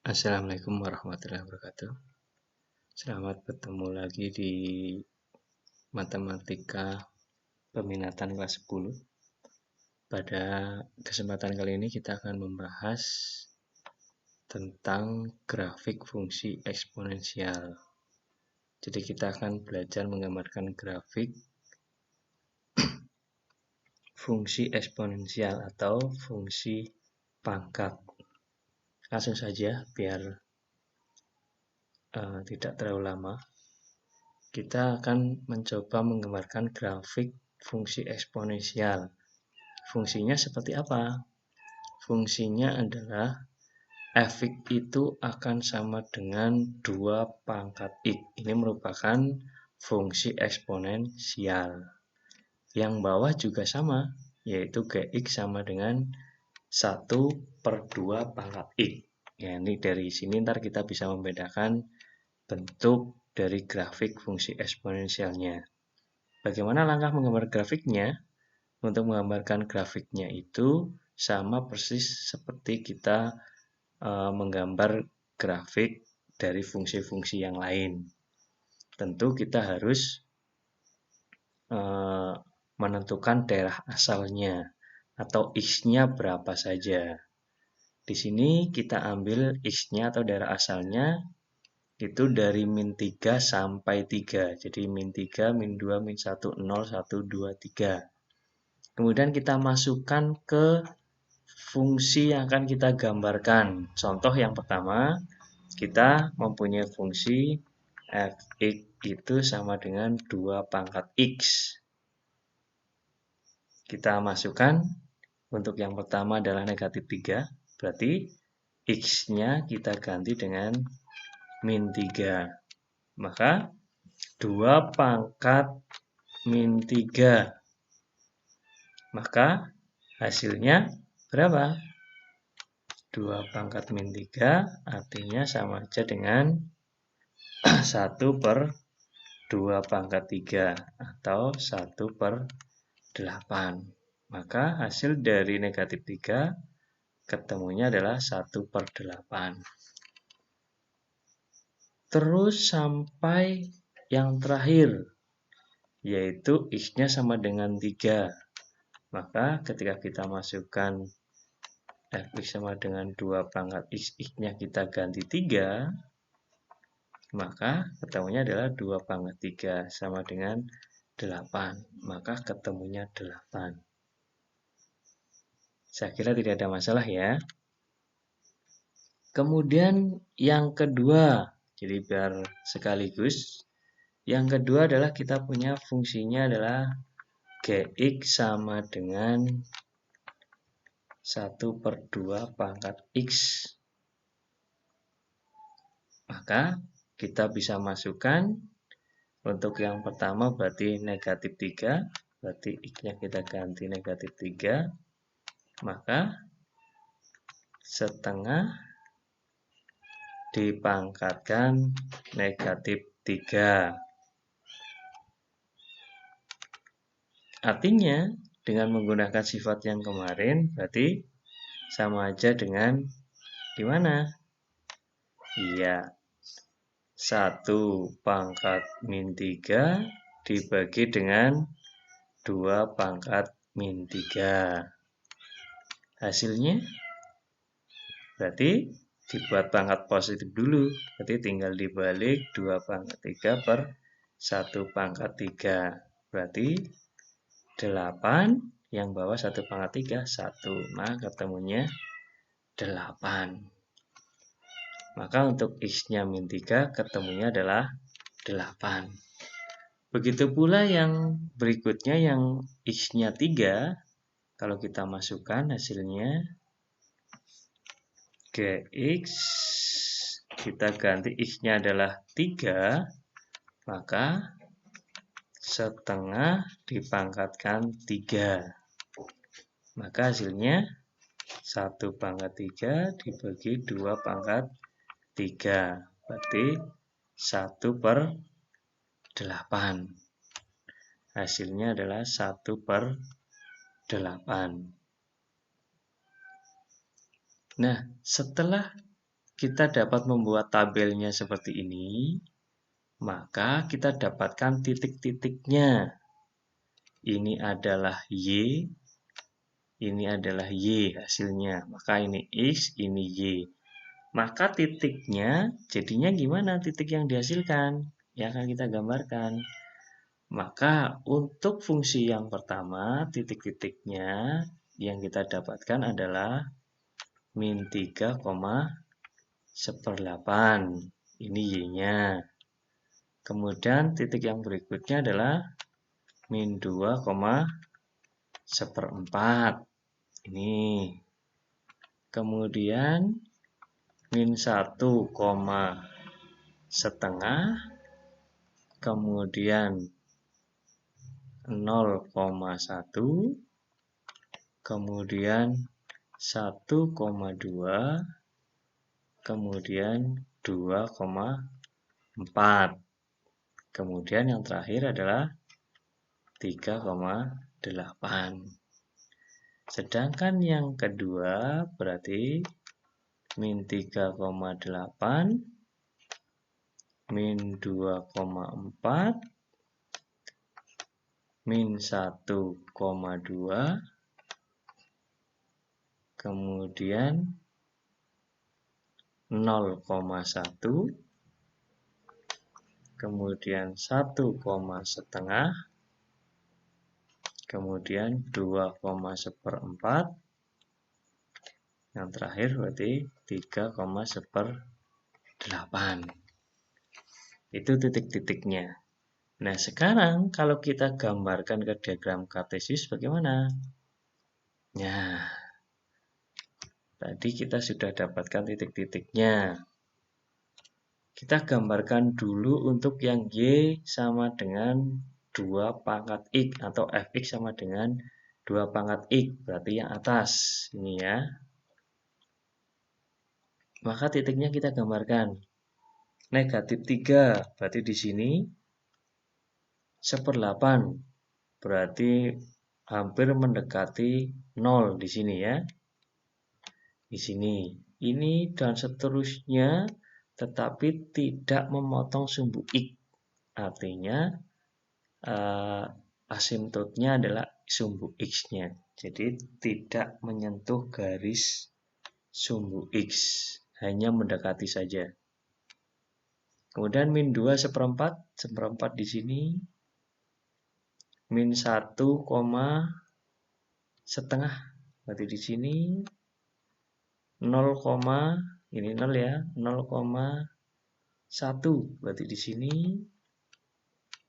Assalamualaikum warahmatullahi wabarakatuh. Selamat bertemu lagi di Matematika Peminatan kelas 10. Pada kesempatan kali ini kita akan membahas tentang grafik fungsi eksponensial. Jadi kita akan belajar menggambarkan grafik fungsi eksponensial atau fungsi pangkat. Langsung saja biar tidak terlalu lama. Kita akan mencoba menggambarkan grafik fungsi eksponensial. Fungsinya seperti apa? Fungsinya adalah fx itu akan sama dengan 2 pangkat x. Ini merupakan fungsi eksponensial. Yang bawah juga sama, yaitu gx sama dengan 1/2 pangkat x. Ya, ini dari sini ntar kita bisa membedakan bentuk dari grafik fungsi eksponensialnya. Bagaimana langkah menggambar grafiknya? Untuk menggambarkan grafiknya itu sama persis seperti kita menggambar grafik dari fungsi-fungsi yang lain. Tentu kita harus menentukan daerah asalnya atau x-nya berapa saja. Di sini kita ambil x-nya atau daerah asalnya itu dari min 3 sampai 3. Jadi min 3, min 2, min 1, 0, 1, 2, 3. Kemudian kita masukkan ke fungsi yang akan kita gambarkan. Contoh yang pertama, kita mempunyai fungsi fx itu sama dengan 2 pangkat x. Kita masukkan, untuk yang pertama adalah negatif 3, berarti x-nya kita ganti dengan min 3. Maka 2 pangkat min 3. Maka hasilnya berapa? 2 pangkat min 3 artinya sama aja dengan 1/2 pangkat 3 atau 1/8. Maka hasil dari negatif 3 ketemunya adalah 1/8. Terus sampai yang terakhir, yaitu x-nya sama dengan 3. Maka ketika kita masukkan fx sama dengan 2 pangkat x, x-nya kita ganti 3, maka ketemunya adalah 2 pangkat 3 sama dengan 8. Maka ketemunya 8. Saya kira tidak ada masalah ya. Kemudian yang kedua, jadi biar sekaligus. Yang kedua adalah kita punya fungsinya adalah gx sama dengan 1/2 pangkat x. Maka kita bisa masukkan untuk yang pertama berarti negatif 3, berarti x-nya kita ganti negatif 3, maka setengah dipangkatkan negatif 3. Artinya dengan menggunakan sifat yang kemarin berarti sama aja dengan gimana? Iya, 1 pangkat min 3 dibagi dengan 2 pangkat min 3. Hasilnya berarti dibuat pangkat positif dulu. Berarti tinggal dibalik 2 pangkat 3 per 1 pangkat 3. Berarti 8, yang bawah 1 pangkat 3, 1. Maka ketemunya 8. Maka untuk x-nya min 3 ketemunya adalah 8. Begitu pula yang berikutnya yang x-nya 3. Kalau kita masukkan hasilnya gx, kita ganti x-nya adalah 3, maka setengah dipangkatkan 3. Maka hasilnya 1 pangkat 3 dibagi 2 pangkat 3. Berarti 1/8. Hasilnya adalah 1/8. Nah, setelah kita dapat membuat tabelnya seperti ini, maka kita dapatkan titik-titiknya. Ini adalah Y, ini adalah Y hasilnya. Maka ini X, ini Y. Maka titiknya jadinya gimana titik yang dihasilkan? Ya akan kita gambarkan. Maka untuk fungsi yang pertama, titik-titiknya yang kita dapatkan adalah min 3,1/8. Ini Y-nya. Kemudian titik yang berikutnya adalah min 2,1/4. Ini. Kemudian min 1,5. Kemudian 0,1. Kemudian 1,2. Kemudian 2,4. Kemudian yang terakhir adalah 3,8. Sedangkan yang kedua berarti min 3,8, min 2,4, min 1,2, kemudian 0,1, kemudian 1,5, kemudian 2,1/4, yang terakhir berarti 3,1/8. Itu titik-titiknya. Nah, sekarang kalau kita gambarkan ke diagram kartesius bagaimana? Nah, tadi kita sudah dapatkan titik-titiknya. Kita gambarkan dulu untuk yang Y sama dengan 2 × X atau Fx sama dengan 2 × X, berarti yang atas ini ya. Maka titiknya kita gambarkan. -3, berarti di sini 1/8, berarti hampir mendekati 0 di sini ya. Di sini. Ini dan seterusnya, tetapi tidak memotong sumbu X. Artinya asimptotnya adalah sumbu X-nya. Jadi tidak menyentuh garis sumbu X, hanya mendekati saja. Kemudian min 2/1/4 di sini, min 1,5, berarti di sini 0, ini 0 ya, 0,1, berarti di sini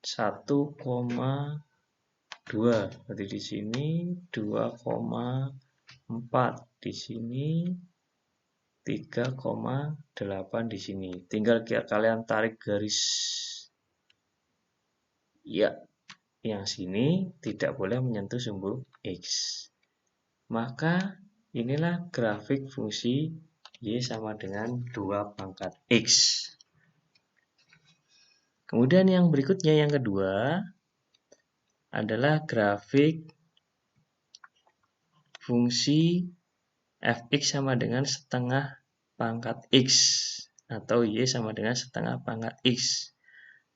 1,2, berarti di sini 2,4, di sini 3,8 di sini. Tinggal kalian tarik garis. Ya, yang sini tidak boleh menyentuh sumbu X. Maka inilah grafik fungsi Y sama dengan 2 × X. Kemudian yang berikutnya, yang kedua, adalah grafik fungsi Fx sama dengan 1/2 X atau Y sama dengan 1/2 X.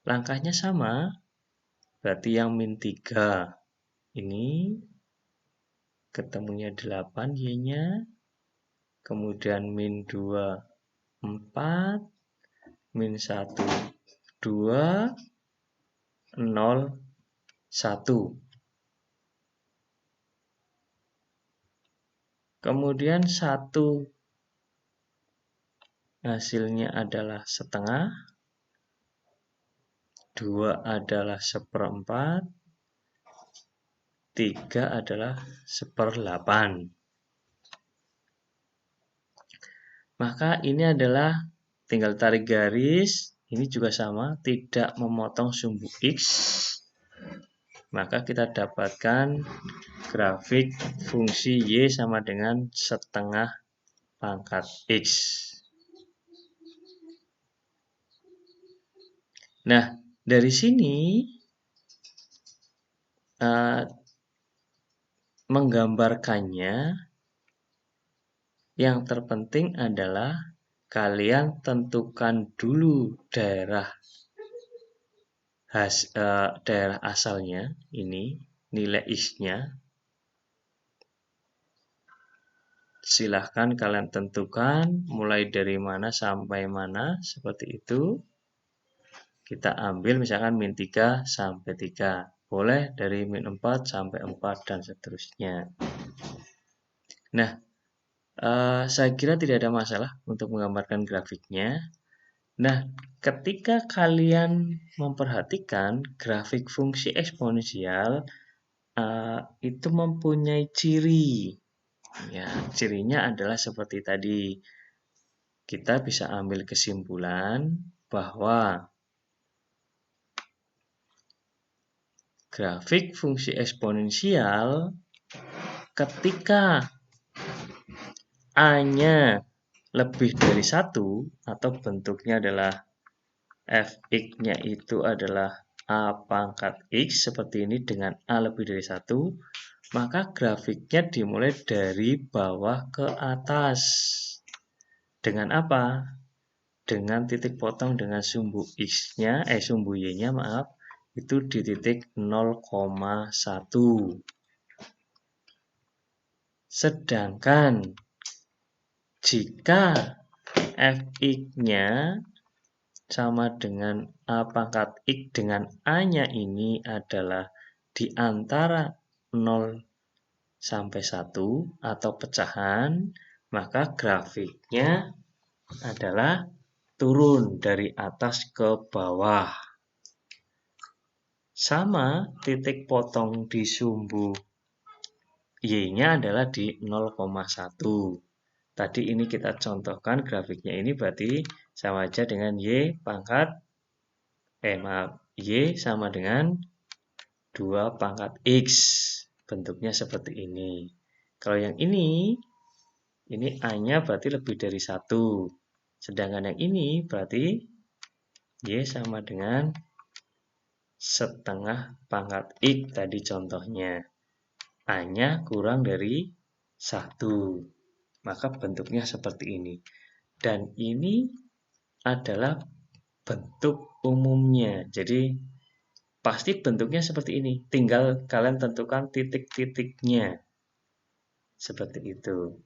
Langkahnya sama, berarti yang min 3 ini ketemunya 8 Y-nya, kemudian min 2, 4, min 1, 2, 0, 1. Kemudian 1 hasilnya adalah 1/2, 2 adalah 1/4, 3 adalah 1/8. Maka ini adalah tinggal tarik garis, ini juga sama, tidak memotong sumbu X. Maka kita dapatkan grafik fungsi Y sama dengan 1/2 X. Nah, dari sini menggambarkannya, yang terpenting adalah kalian tentukan dulu daerah asalnya, ini nilai X-nya. Silahkan kalian tentukan mulai dari mana sampai mana, seperti itu. Kita ambil misalkan min 3 sampai 3. Boleh dari min 4 sampai 4 dan seterusnya. Nah, saya kira tidak ada masalah untuk menggambarkan grafiknya. Nah, ketika kalian memperhatikan grafik fungsi eksponensial, itu mempunyai ciri. Ya, cirinya adalah seperti tadi. Kita bisa ambil kesimpulan bahwa grafik fungsi eksponensial ketika A-nya lebih dari 1 atau bentuknya adalah fx-nya itu adalah A pangkat X seperti ini dengan A lebih dari 1, maka grafiknya dimulai dari bawah ke atas. Dengan apa? Dengan titik potong dengan sumbu X-nya, sumbu Y-nya maaf, itu di titik 0,1. Sedangkan jika fx-nya sama dengan A pangkat X dengan A-nya ini adalah di antara 0 sampai 1 atau pecahan, maka grafiknya adalah turun dari atas ke bawah. Sama titik potong di sumbu Y-nya adalah di 0,1. Tadi ini kita contohkan grafiknya ini berarti sama aja dengan Y pangkat Y sama dengan 2 pangkat X. Bentuknya seperti ini. Kalau yang ini A-nya berarti lebih dari 1. Sedangkan yang ini berarti Y sama dengan setengah pangkat X tadi contohnya. A-nya kurang dari 1. Maka bentuknya seperti ini. Dan ini adalah bentuk umumnya. Jadi pasti bentuknya seperti ini. Tinggal kalian tentukan titik-titiknya. Seperti itu.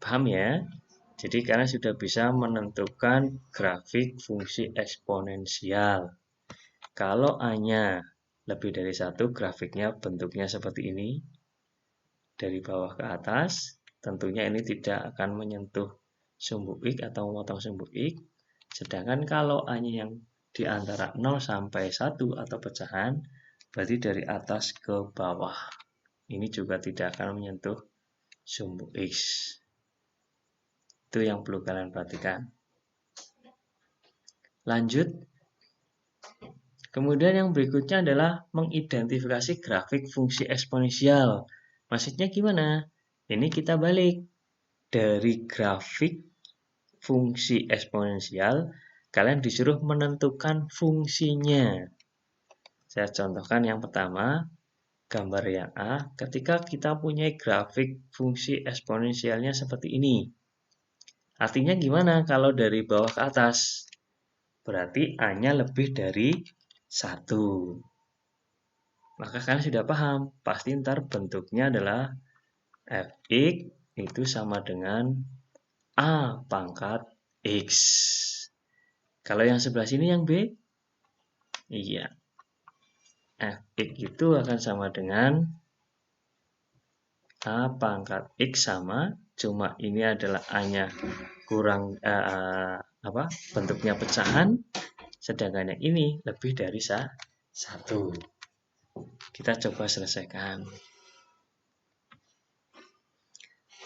Paham ya? Jadi kalian sudah bisa menentukan grafik fungsi eksponensial. Kalau A-nya lebih dari 1, grafiknya bentuknya seperti ini. Dari bawah ke atas. Tentunya ini tidak akan menyentuh sumbu X atau memotong sumbu X. Sedangkan kalau A-nya yang di antara 0 sampai 1 atau pecahan, berarti dari atas ke bawah. Ini juga tidak akan menyentuh sumbu X. Itu yang perlu kalian perhatikan. Lanjut. Kemudian yang berikutnya adalah mengidentifikasi grafik fungsi eksponensial. Maksudnya gimana? Ini kita balik. Dari grafik fungsi eksponensial, kalian disuruh menentukan fungsinya. Saya contohkan yang pertama, gambar yang A. Ketika kita punya grafik fungsi eksponensialnya seperti ini. Artinya gimana kalau dari bawah ke atas? Berarti A-nya lebih dari 1. Maka kalian sudah paham, pasti ntar bentuknya adalah fx itu sama dengan A pangkat X. Kalau yang sebelah sini yang B, iya. Fx itu akan sama dengan A pangkat X sama, cuma ini adalah A-nya kurang, bentuknya pecahan, sedangkan yang ini lebih dari 1. Kita coba selesaikan.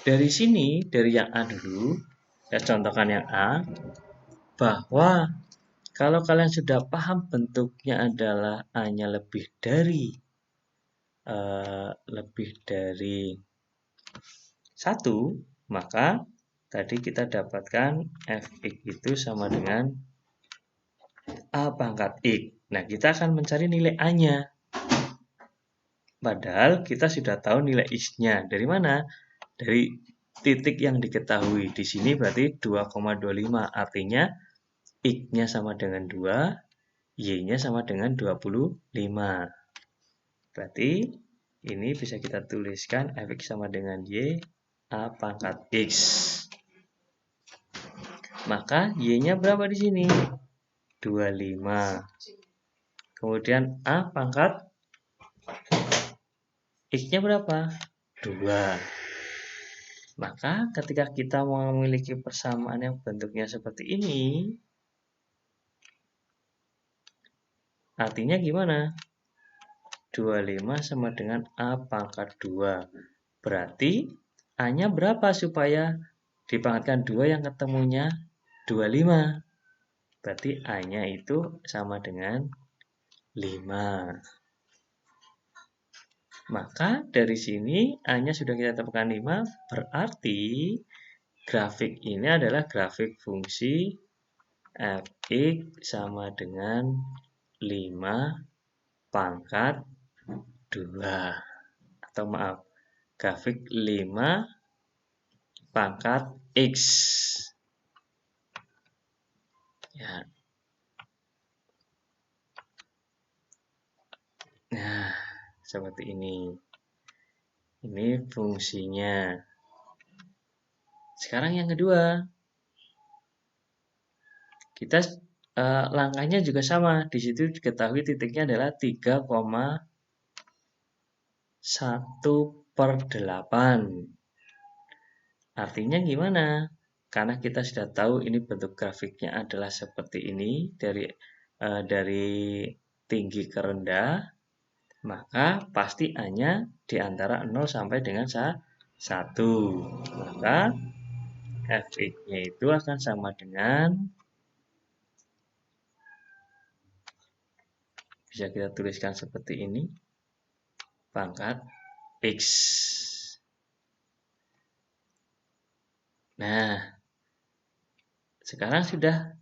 Dari sini, dari yang A dulu, saya contohkan yang A, bahwa kalau kalian sudah paham bentuknya adalah A-nya lebih dari 1, maka tadi kita dapatkan fx itu sama dengan A pangkat X. Nah, kita akan mencari nilai A-nya. Padahal kita sudah tahu nilai X-nya. Dari mana? Dari titik yang diketahui. Di sini berarti 2,25. Artinya X-nya sama dengan 2, Y-nya sama dengan 25. Berarti ini bisa kita tuliskan fx sama dengan Y, A pangkat X. Maka Y-nya berapa di sini? 25. Kemudian A pangkat X-nya berapa? 2. Maka ketika kita memiliki persamaan yang bentuknya seperti ini, artinya gimana? 25 sama dengan A pangkat 2. Berarti A-nya berapa supaya dipangkatkan 2 yang ketemunya 25? Berarti A-nya itu sama dengan 5. Maka dari sini A-nya sudah kita temukan 5, berarti grafik ini adalah grafik fungsi fx sama dengan 5 pangkat 2. Atau maaf, grafik 5 pangkat X. Ya. Nah, seperti ini. Ini fungsinya. Sekarang yang kedua. Kita langkahnya juga sama. Di situ diketahui titiknya adalah 3,1/8. Artinya gimana? Karena kita sudah tahu ini bentuk grafiknya adalah seperti ini dari tinggi ke rendah, maka pasti A-nya di antara 0 sampai dengan 1. Maka fx-nya itu akan sama dengan, bisa kita tuliskan seperti ini, pangkat X. Nah, sekarang sudah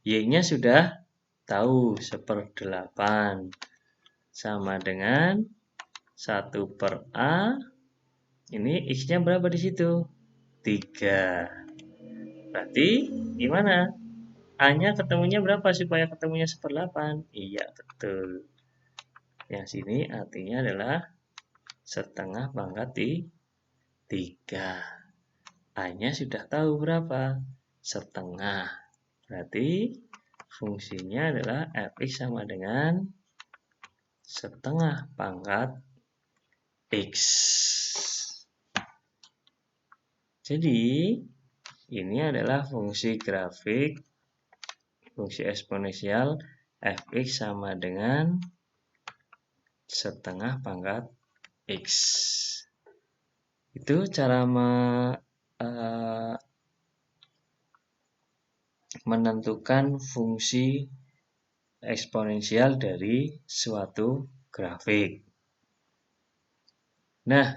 Y-nya sudah tahu 1/8 sama dengan 1/A. Ini X-nya berapa di situ? 3. Berarti gimana? A-nya ketemunya berapa supaya ketemunya 1/8? Iya, betul. Yang sini artinya adalah setengah pangkat 3. A-nya sudah tahu berapa? Setengah. Berarti fungsinya adalah fx sama dengan setengah pangkat X. Jadi, ini adalah fungsi grafik, fungsi eksponensial fx sama dengan setengah pangkat X. Itu cara menentukan fungsi eksponensial dari suatu grafik. Nah,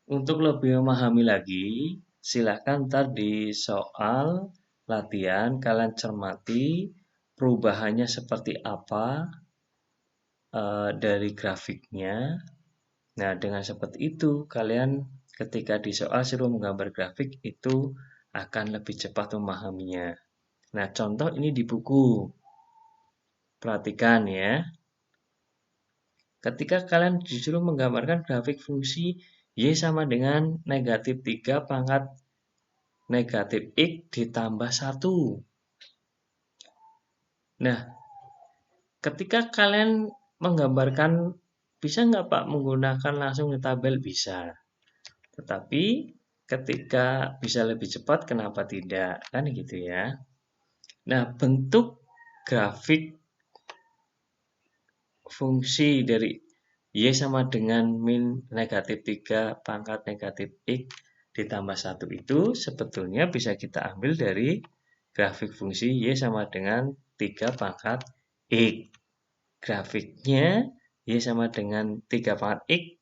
untuk lebih memahami lagi, silakan ntar di soal latihan kalian cermati perubahannya seperti apa dari grafiknya. Nah, dengan seperti itu, kalian ketika di soal suruh menggambar grafik itu akan lebih cepat memahaminya. Nah, contoh ini di buku. Perhatikan ya. Ketika kalian disuruh menggambarkan grafik fungsi Y sama dengan negatif 3 pangkat negatif X ditambah 1. Nah, ketika kalian menggambarkan, bisa nggak Pak menggunakan langsung di tabel? Bisa. Tetapi ketika bisa lebih cepat, kenapa tidak? Kan gitu ya. Nah, bentuk grafik fungsi dari Y sama dengan min negatif 3 pangkat negatif X ditambah 1 itu sebetulnya bisa kita ambil dari grafik fungsi Y sama dengan 3 pangkat X. Grafiknya Y sama dengan 3 pangkat X,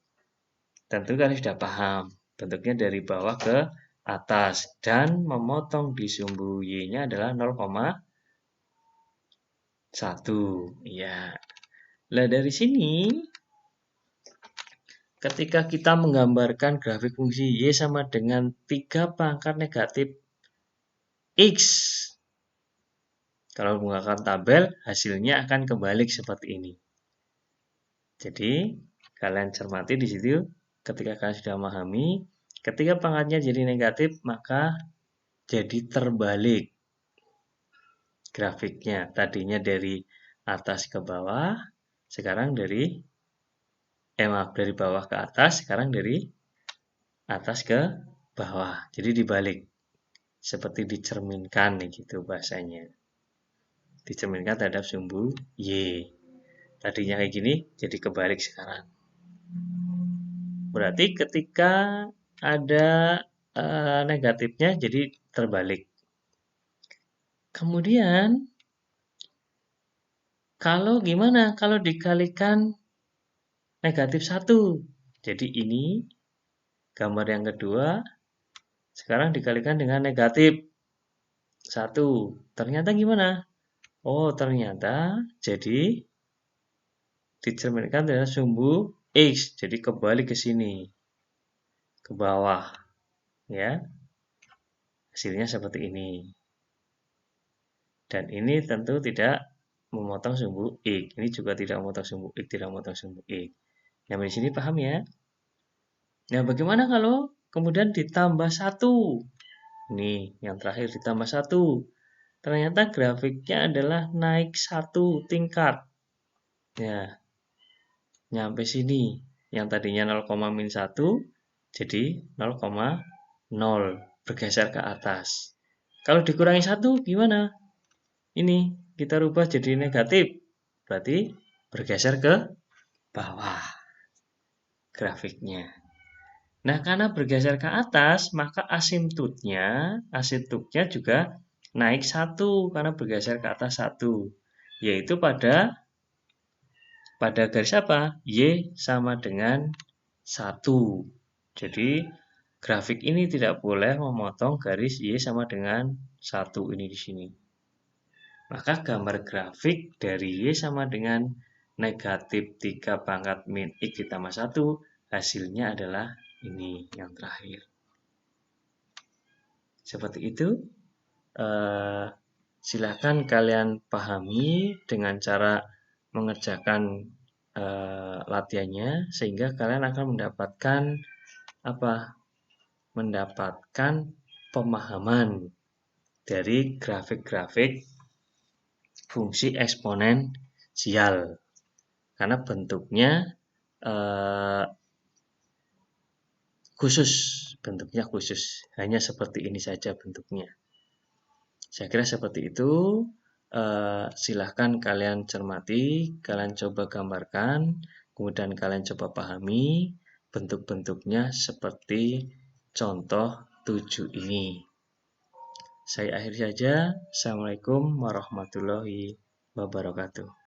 tentu kalian sudah paham. Bentuknya dari bawah ke atas dan memotong di sumbu Y-nya adalah 0,1. Ya. Nah, dari sini ketika kita menggambarkan grafik fungsi Y sama dengan 3 pangkat negatif X. Kalau menggunakan tabel, hasilnya akan kebalik seperti ini. Jadi, kalian cermati di situ, ketika kalian sudah memahami, ketika pangkatnya jadi negatif, maka jadi terbalik grafiknya. Tadinya dari atas ke bawah, sekarang dari bawah ke atas, sekarang dari atas ke bawah. Jadi dibalik. Seperti dicerminkan gitu bahasanya. Dicerminkan terhadap sumbu Y. Tadinya kayak gini, jadi kebalik sekarang. Berarti ketika ada negatifnya, jadi terbalik. Kemudian, kalau gimana? Kalau dikalikan negatif 1. Jadi ini gambar yang kedua, sekarang dikalikan dengan negatif 1. Ternyata gimana? Oh, ternyata jadi dicerminkan dengan sumbu X. Jadi kembali ke sini. Ke bawah. Ya. Hasilnya seperti ini. Dan ini tentu tidak memotong sumbu X. Ini juga tidak memotong sumbu X, tidak memotong sumbu X. Yang di sini paham ya? Nah, bagaimana kalau kemudian ditambah 1? Nih, yang terakhir ditambah 1. Ternyata grafiknya adalah naik 1 tingkat. Ya, nyampe sini. Yang tadinya 0,-1 jadi 0,0. Bergeser ke atas. Kalau dikurangi 1 gimana? Ini kita rubah jadi negatif. Berarti bergeser ke bawah grafiknya. Nah, karena bergeser ke atas, maka asimtutnya juga naik 1 karena bergeser ke atas 1. Yaitu pada garis apa? Y sama dengan 1. Jadi, grafik ini tidak boleh memotong garis Y sama dengan 1 ini di sini. Maka gambar grafik dari Y sama dengan negatif 3 pangkat min X ditambah 1, hasilnya adalah ini yang terakhir. Seperti itu. Silahkan kalian pahami dengan cara mengerjakan latihannya, sehingga kalian akan mendapatkan pemahaman dari grafik-grafik fungsi eksponensial. Karena bentuknya khusus, hanya seperti ini saja bentuknya. Saya kira seperti itu. Silahkan kalian cermati, kalian coba gambarkan, kemudian kalian coba pahami bentuk-bentuknya seperti contoh 7 ini. Saya akhiri saja. Assalamualaikum warahmatullahi wabarakatuh.